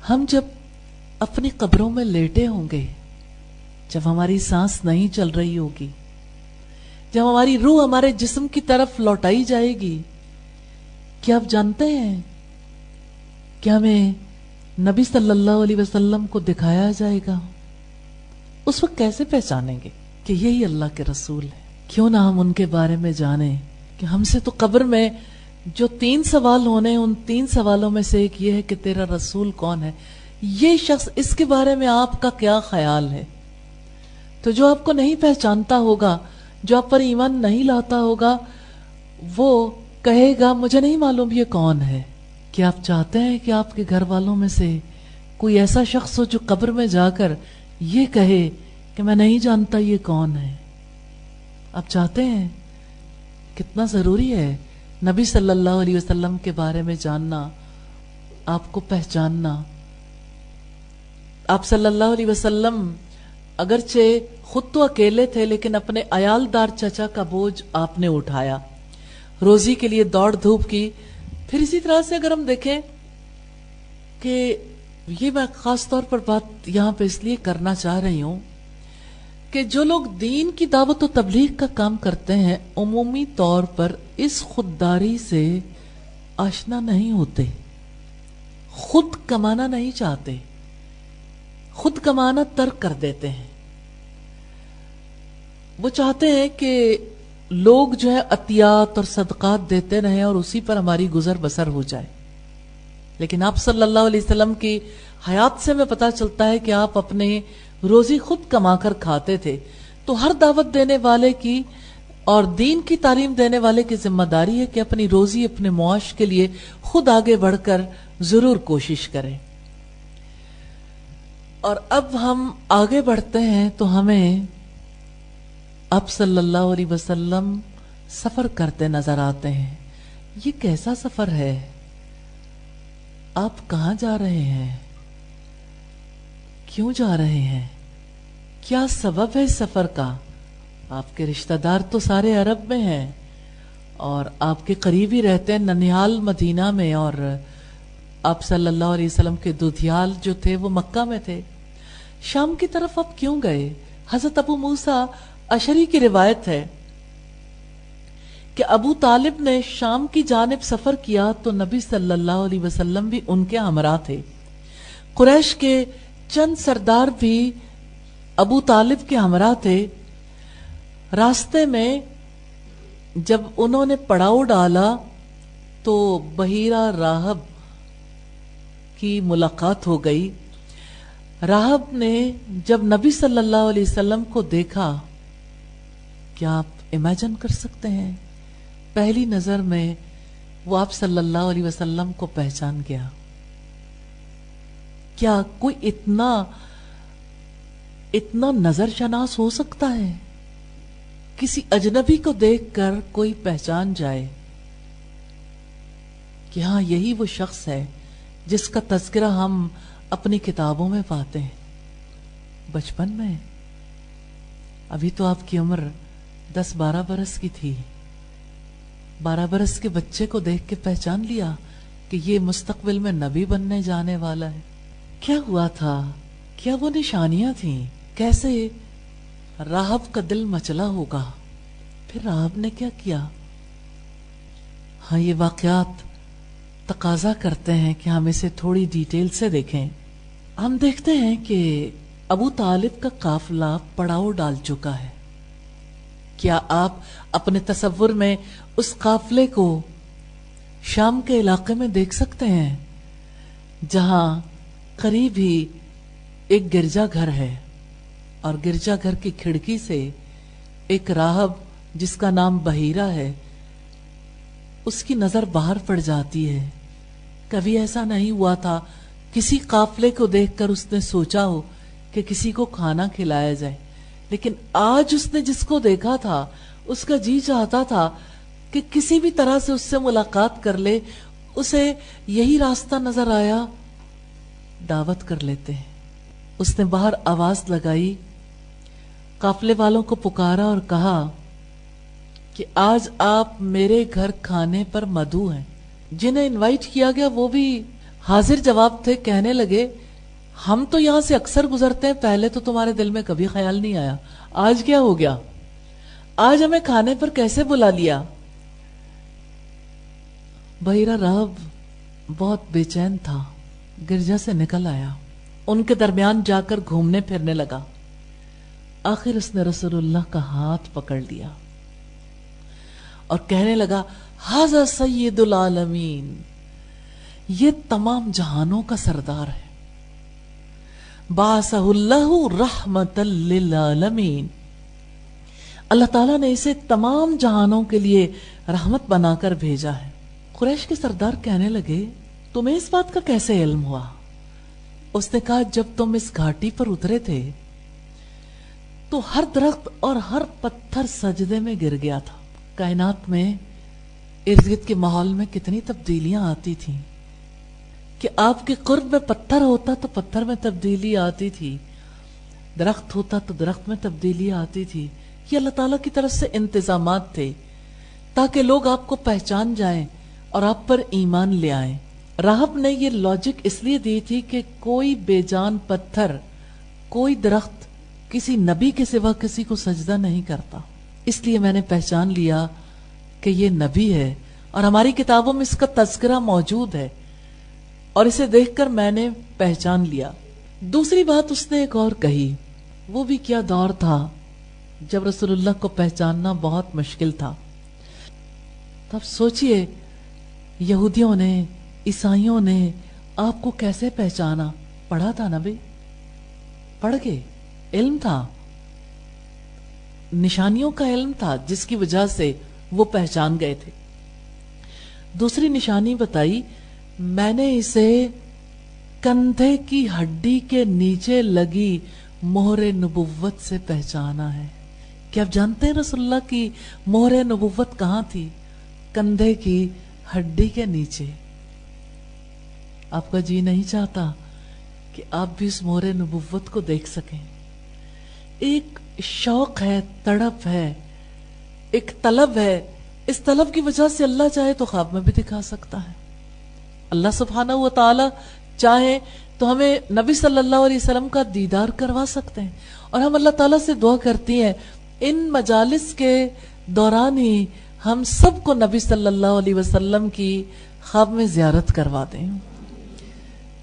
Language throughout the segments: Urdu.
ہم جب اپنی قبروں میں لیٹے ہوں گے، جب ہماری سانس نہیں چل رہی ہوگی، جب ہماری روح ہمارے جسم کی طرف لوٹائی جائے گی، کیا آپ جانتے ہیں کہ ہمیں نبی صلی اللہ علیہ وسلم کو دکھایا جائے گا؟ اس وقت کیسے پہچانیں گے کہ یہی اللہ کے رسول ہیں؟ کیوں نہ ہم ان کے بارے میں جانیں کہ ہم سے تو قبر میں جو 3 سوال ہونے، ان 3 سوالوں میں سے ایک یہ ہے کہ تیرا رسول کون ہے؟ یہ شخص، اس کے بارے میں آپ کا کیا خیال ہے؟ تو جو آپ کو نہیں پہچانتا ہوگا، جو آپ پر ایمان نہیں لاتا ہوگا، وہ کہے گا مجھے نہیں معلوم یہ کون ہے۔ کیا آپ چاہتے ہیں کہ آپ کے گھر والوں میں سے کوئی ایسا شخص ہو جو قبر میں جا کر یہ کہے کہ میں نہیں جانتا یہ کون ہے؟ آپ چاہتے ہیں؟ کتنا ضروری ہے نبی صلی اللہ علیہ وسلم کے بارے میں جاننا، آپ کو پہچاننا۔ آپ صلی اللہ علیہ وسلم اگرچہ خود تو اکیلے تھے، لیکن اپنے عیالدار چچا کا بوجھ آپ نے اٹھایا، روزی کے لیے دوڑ دھوپ کی۔ پھر اسی طرح سے اگر ہم دیکھیں کہ یہ میں خاص طور پر بات یہاں پہ اس لیے کرنا چاہ رہی ہوں کہ جو لوگ دین کی دعوت و تبلیغ کا کام کرتے ہیں عمومی طور پر اس خودداری سے آشنا نہیں ہوتے، خود کمانا نہیں چاہتے، خود کمانا ترک کر دیتے ہیں۔ وہ چاہتے ہیں کہ لوگ جو ہے عطیات اور صدقات دیتے رہیں اور اسی پر ہماری گزر بسر ہو جائے۔ لیکن آپ صلی اللہ علیہ وسلم کی حیات سے میں پتہ چلتا ہے کہ آپ اپنے روزی خود کما کر کھاتے تھے۔ تو ہر دعوت دینے والے کی اور دین کی تعلیم دینے والے کی ذمہ داری ہے کہ اپنی روزی، اپنے معاش کے لیے خود آگے بڑھ کر ضرور کوشش کریں۔ اور اب ہم آگے بڑھتے ہیں تو ہمیں آپ صلی اللہ علیہ وسلم سفر کرتے نظر آتے ہیں۔ یہ کیسا سفر ہے؟ آپ کہاں جا رہے ہیں؟ کیوں جا رہے ہیں؟ کیا سبب ہے اس سفر کا؟ آپ کے رشتہ دار تو سارے عرب میں ہیں اور آپ کے قریب ہی رہتے ہیں، ننیال مدینہ میں، اور آپ صلی اللہ علیہ وسلم کے دودھیال جو تھے وہ مکہ میں تھے۔ شام کی طرف آپ کیوں گئے؟ حضرت ابو موسیٰ اشعری کی روایت ہے کہ ابو طالب نے شام کی جانب سفر کیا تو نبی صلی اللہ علیہ وسلم بھی ان کے ہمراہ تھے۔ قریش کے چند سردار بھی ابو طالب کے ہمراہ تھے۔ راستے میں جب انہوں نے پڑاؤ ڈالا تو بحیرہ راہب کی ملاقات ہو گئی۔ راہب نے جب نبی صلی اللہ علیہ وسلم کو دیکھا، کیا آپ امیجن کر سکتے ہیں؟ پہلی نظر میں وہ آپ صلی اللہ علیہ وسلم کو پہچان گیا۔ کیا کوئی اتنا نظر شناس ہو سکتا ہے؟ کسی اجنبی کو دیکھ کر کوئی پہچان جائے کہ ہاں یہی وہ شخص ہے جس کا تذکرہ ہم اپنی کتابوں میں پاتے ہیں۔ بچپن میں ابھی تو آپ کی عمر 10-12 برس کی تھی، 12 برس کے بچے کو دیکھ کے پہچان لیا کہ یہ مستقبل میں نبی بننے جانے والا ہے۔ کیا ہوا تھا؟ کیا وہ نشانیاں تھیں؟ کیسے راہب کا دل مچلا ہوگا؟ پھر راہب نے کیا کیا؟ ہاں، یہ واقعات تقاضا کرتے ہیں کہ ہم اسے تھوڑی ڈیٹیل سے دیکھیں۔ ہم دیکھتے ہیں کہ ابو طالب کا قافلہ پڑاؤ ڈال چکا ہے۔ کیا آپ اپنے تصور میں اس قافلے کو شام کے علاقے میں دیکھ سکتے ہیں جہاں قریب ہی ایک گرجا گھر ہے اور گرجا گھر کی کھڑکی سے ایک راہب جس کا نام بحیرہ ہے، اس کی نظر باہر پڑ جاتی ہے۔ کبھی ایسا نہیں ہوا تھا کسی قافلے کو دیکھ کر اس نے سوچا ہو کہ کسی کو کھانا کھلایا جائے، لیکن آج اس نے جس کو دیکھا تھا اس کا جی چاہتا تھا کہ کسی بھی طرح سے اس سے ملاقات کر لے۔ اسے یہی راستہ نظر آیا، دعوت کر لیتے ہیں۔ اس نے باہر آواز لگائی، قافلے والوں کو پکارا اور کہا کہ آج آپ میرے گھر کھانے پر مدعو ہیں۔ جنہیں انوائٹ کیا گیا وہ بھی حاضر جواب تھے. کہنے لگے ہم تو یہاں سے اکثر گزرتے ہیں, پہلے تو تمہارے دل میں کبھی خیال نہیں آیا, آج کیا ہو گیا, آج ہمیں کھانے پر کیسے بلا لیا؟ بحیرہ راہب بہت بے چین تھا, گرجا سے نکل آیا, ان کے درمیان جا کر گھومنے پھرنے لگا. آخر اس نے رسول اللہ کا ہاتھ پکڑ لیا اور کہنے لگا ھذا سید العالمین, یہ تمام جہانوں کا سردار ہے. بعثہ اللہ رحمتا للعالمین, اللہ تعالیٰ نے اسے تمام جہانوں کے لیے رحمت بنا کر بھیجا ہے. قریش کے سردار کہنے لگے تمہیں اس بات کا کیسے علم ہوا؟ اس نے کہا جب تم اس گھاٹی پر اترے تھے تو ہر درخت اور ہر پتھر سجدے میں گر گیا تھا. کائنات میں ارد گرد کے ماحول میں کتنی تبدیلیاں آتی تھیں کہ آپ کے قرب میں پتھر ہوتا تو پتھر میں تبدیلی آتی تھی, درخت ہوتا تو درخت میں تبدیلی آتی تھی. یہ اللہ تعالیٰ کی طرف سے انتظامات تھے تاکہ لوگ آپ کو پہچان جائیں اور آپ پر ایمان لے آئیں. راہب نے یہ لاجک اس لیے دی تھی کہ کوئی بے جان پتھر, کوئی درخت کسی نبی کے سوا کسی کو سجدہ نہیں کرتا, اس لیے میں نے پہچان لیا کہ یہ نبی ہے اور ہماری کتابوں میں اس کا تذکرہ موجود ہے اور اسے دیکھ کر میں نے پہچان لیا. دوسری بات اس نے ایک اور کہی, وہ بھی کیا دور تھا جب رسول اللہ کو پہچاننا بہت مشکل تھا. تب سوچئے یہودیوں نے, عیسائیوں نے آپ کو کیسے پہچانا؟ پڑھا تھا نا بھئی, پڑھ گئے, علم تھا, نشانیوں کا علم تھا جس کی وجہ سے وہ پہچان گئے تھے. دوسری نشانی بتائی, میں نے اسے کندھے کی ہڈی کے نیچے لگی مہر نبوت سے پہچانا ہے. کیا آپ جانتے ہیں رسول اللہ کی مہر نبوت کہاں تھی؟ کندھے کی ہڈی کے نیچے. آپ کا جی نہیں چاہتا کہ آپ بھی اس مہر نبوت کو دیکھ سکیں؟ ایک شوق ہے, تڑپ ہے, ایک طلب ہے. اس طلب کی وجہ سے اللہ چاہے تو خواب میں بھی دکھا سکتا ہے. اللہ سبحانہ و تعالی چاہے تو ہمیں نبی صلی اللہ علیہ وسلم کا دیدار کروا سکتے ہیں. اور ہم اللہ تعالیٰ سے دعا کرتی ہیں ان مجالس کے دوران ہی ہم سب کو نبی صلی اللہ علیہ وسلم کی خواب میں زیارت کروا دیں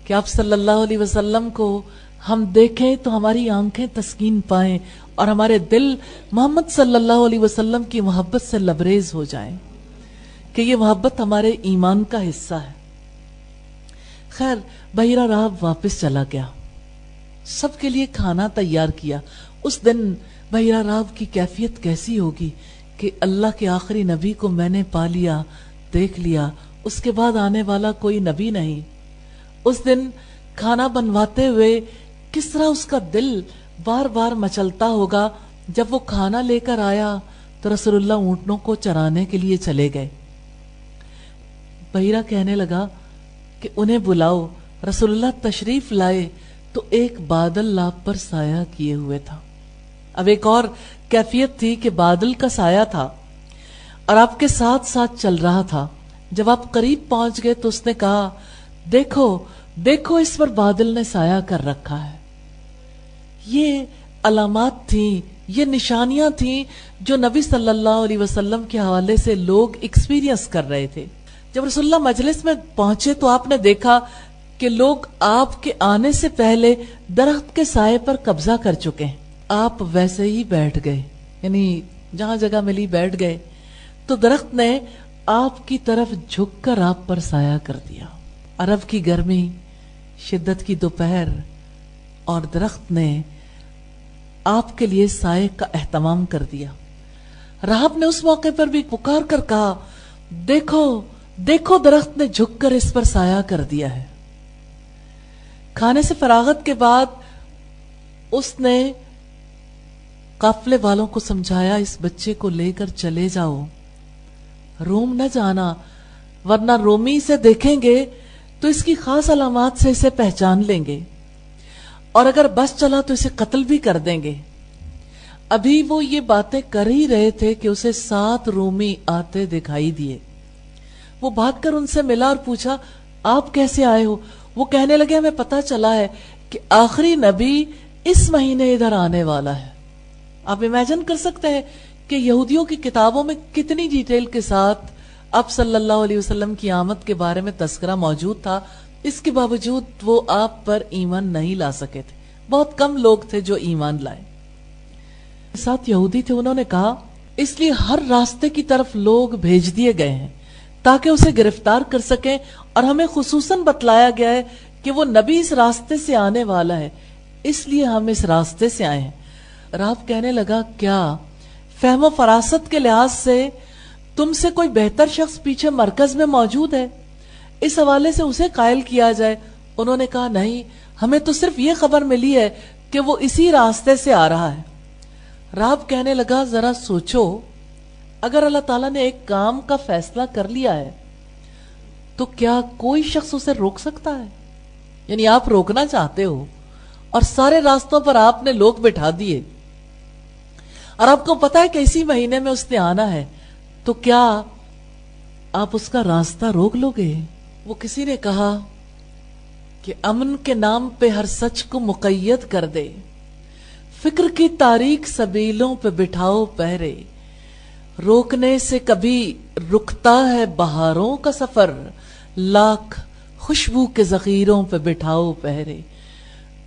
کہ آپ صلی اللہ علیہ وسلم کو ہم دیکھیں تو ہماری آنکھیں تسکین پائیں اور ہمارے دل محمد صلی اللہ علیہ وسلم کی محبت سے لبریز ہو جائیں کہ یہ محبت ہمارے ایمان کا حصہ ہے. خیر, بحیرہ راہب واپس چلا گیا, سب کے لیے کھانا تیار کیا. اس دن بحیرہ راہب کی کیفیت کیسی ہوگی کہ اللہ کے آخری نبی کو میں نے پا لیا, دیکھ لیا, اس کے بعد آنے والا کوئی نبی نہیں. اس دن کھانا بنواتے ہوئے کس طرح اس کا دل بار بار مچلتا ہوگا. جب وہ کھانا لے کر آیا تو رسول اللہ اونٹنوں کو چرانے کے لیے چلے گئے. بحیرہ کہنے لگا کہ انہیں بلاؤ. رسول اللہ تشریف لائے تو ایک بادل آپ پر سایہ کیے ہوئے تھا. اب ایک اور کیفیت تھی کہ بادل کا سایہ تھا اور آپ کے ساتھ ساتھ چل رہا تھا. جب آپ قریب پہنچ گئے تو اس نے کہا دیکھو دیکھو اس پر بادل نے سایہ کر رکھا ہے. یہ علامات تھیں, یہ نشانیاں تھیں جو نبی صلی اللہ علیہ وسلم کے حوالے سے لوگ ایکسپیرینس کر رہے تھے. جب رسول اللہ مجلس میں پہنچے تو آپ نے دیکھا کہ لوگ آپ کے آنے سے پہلے درخت کے سائے پر قبضہ کر چکے ہیں. آپ ویسے ہی بیٹھ گئے, یعنی جہاں جگہ ملی بیٹھ گئے, تو درخت نے آپ کی طرف جھک کر آپ پر سایہ کر دیا. عرب کی گرمی, شدت کی دوپہر, اور درخت نے آپ کے لیے سائے کا اہتمام کر دیا. راہب نے اس موقع پر بھی پکار کر کہا دیکھو دیکھو درخت نے جھک کر اس پر سایہ کر دیا ہے. کھانے سے فراغت کے بعد اس نے قافلے والوں کو سمجھایا اس بچے کو لے کر چلے جاؤ, روم نہ جانا, ورنہ رومی اسے دیکھیں گے تو اس کی خاص علامات سے اسے پہچان لیں گے اور اگر بس چلا تو اسے قتل بھی کر دیں گے. ابھی وہ یہ باتیں کر ہی رہے تھے کہ اسے 7 رومی آتے دکھائی دیے. وہ بھاگ کر ان سے ملا اور پوچھا آپ کیسے آئے ہو؟ وہ کہنے لگے ہمیں پتا چلا ہے کہ آخری نبی اس مہینے ادھر آنے والا ہے۔ آپ امیجن کر سکتے ہیں کہ یہودیوں کی کتابوں میں کتنی ڈیٹیل کے ساتھ آپ صلی اللہ علیہ وسلم کی آمد کے بارے میں تذکرہ موجود تھا، اس کے باوجود وہ آپ پر ایمان نہیں لا سکے تھے۔ بہت کم لوگ تھے جو ایمان لائے۔ ساتھ یہودی تھے، انہوں نے کہا اس لیے ہر راستے کی طرف لوگ بھیج دیے گئے ہیں تاکہ اسے گرفتار کر سکیں، اور ہمیں خصوصاً بتلایا گیا ہے کہ وہ نبی اس راستے سے آنے والا ہے، اس لیے ہم اس راستے سے آئے ہیں۔ راہب کہنے لگا کیا فہم و فراست کے لحاظ سے تم سے کوئی بہتر شخص پیچھے مرکز میں موجود ہے؟ اس حوالے سے اسے قائل کیا جائے۔ انہوں نے کہا نہیں، ہمیں تو صرف یہ خبر ملی ہے کہ وہ اسی راستے سے آ رہا ہے۔ راہب کہنے لگا ذرا سوچو، اگر اللہ تعالیٰ نے ایک کام کا فیصلہ کر لیا ہے تو کیا کوئی شخص اسے روک سکتا ہے؟ یعنی آپ روکنا چاہتے ہو اور سارے راستوں پر آپ نے لوگ بٹھا دیے، اور آپ کو پتا ہے کہ اسی مہینے میں اس نے آنا ہے، تو کیا آپ اس کا راستہ روک لو گے؟ وہ کسی نے کہا کہ امن کے نام پہ ہر سچ کو مقید کر دے، فکر کی تاریک سبیلوں پہ بٹھاؤ پہرے، روکنے سے کبھی رکتا ہے بہاروں کا سفر، لاکھ خوشبو کے ذخیروں پہ بٹھاؤ پہرے۔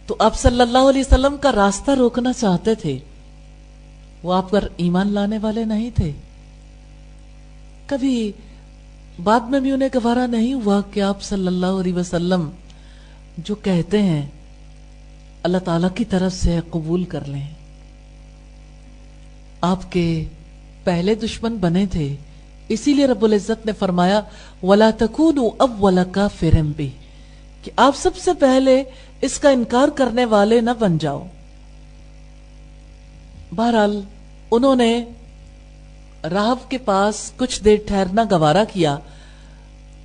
تو آپ صلی اللہ علیہ وسلم کا راستہ روکنا چاہتے تھے، وہ آپ پر ایمان لانے والے نہیں تھے۔ کبھی بعد میں بھی انہیں گوارا نہیں ہوا کہ آپ صلی اللہ علیہ وسلم جو کہتے ہیں اللہ تعالیٰ کی طرف سے قبول کر لیں۔ آپ کے پہلے دشمن بنے تھے، اسی لیے رب العزت نے فرمایا وَلَا تَكُونُوا أَوَّلَ كَافِرٍ بِهِ، کہ آپ سب سے پہلے اس کا انکار کرنے والے نہ بن جاؤ۔ بہرحال انہوں نے راہب کے پاس کچھ دیر ٹھہرنا گوارا کیا،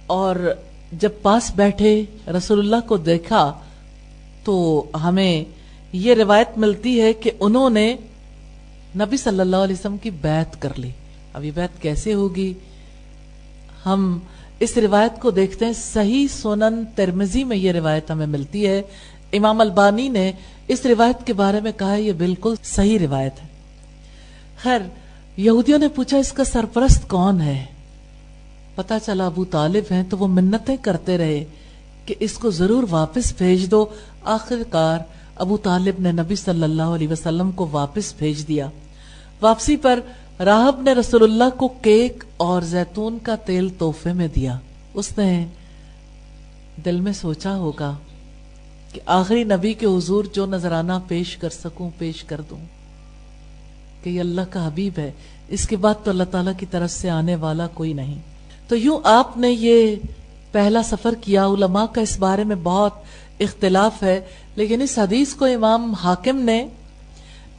اور جب پاس بیٹھے رسول اللہ کو دیکھا تو ہمیں یہ روایت ملتی ہے کہ انہوں نے نبی صلی اللہ علیہ وسلم کی بیعت کر لی۔ اب یہ بیعت کیسے ہوگی؟ ہم اس روایت کو دیکھتے ہیں، صحیح سنن ترمذی میں یہ روایت ہمیں ملتی ہے۔ امام البانی نے اس روایت کے بارے میں کہا یہ بالکل صحیح روایت ہے۔ خیر، یہودیوں نے پوچھا اس کا سرپرست کون ہے؟ پتا چلا ابو طالب ہیں، تو وہ منتیں کرتے رہے کہ اس کو ضرور واپس بھیج دو۔ آخر کار ابو طالب نے نبی صلی اللہ علیہ وسلم کو واپس بھیج دیا۔ واپسی پر راہب نے رسول اللہ کو کیک اور زیتون کا تیل تحفے میں دیا۔ اس نے دل میں سوچا ہوگا کہ آخری نبی کے حضور جو نذرانہ پیش کر سکوں پیش کر دوں، کہ یہ اللہ کا حبیب ہے، اس کے بعد تو اللہ تعالیٰ کی طرف سے آنے والا کوئی نہیں۔ تو یوں آپ نے یہ پہلا سفر کیا۔ علماء کا اس بارے میں بہت اختلاف ہے، لیکن اس حدیث کو امام حاکم نے،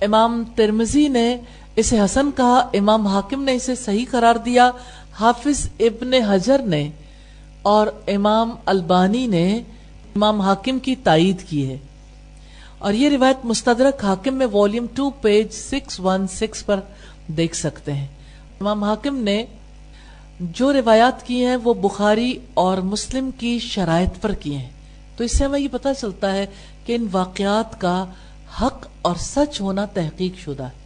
امام ترمذی نے اسے حسن کہا، امام حاکم نے اسے صحیح قرار دیا، حافظ ابن حجر نے اور امام البانی نے امام حاکم کی تائید کی ہے۔ اور یہ روایت مستدرک حاکم میں والیوم 2 پیج 616 پر دیکھ سکتے ہیں۔ امام حاکم نے جو روایات کی ہیں وہ بخاری اور مسلم کی شرائط پر کی ہیں، تو اس سے ہمیں یہ پتہ چلتا ہے کہ ان واقعات کا حق اور سچ ہونا تحقیق شدہ ہے۔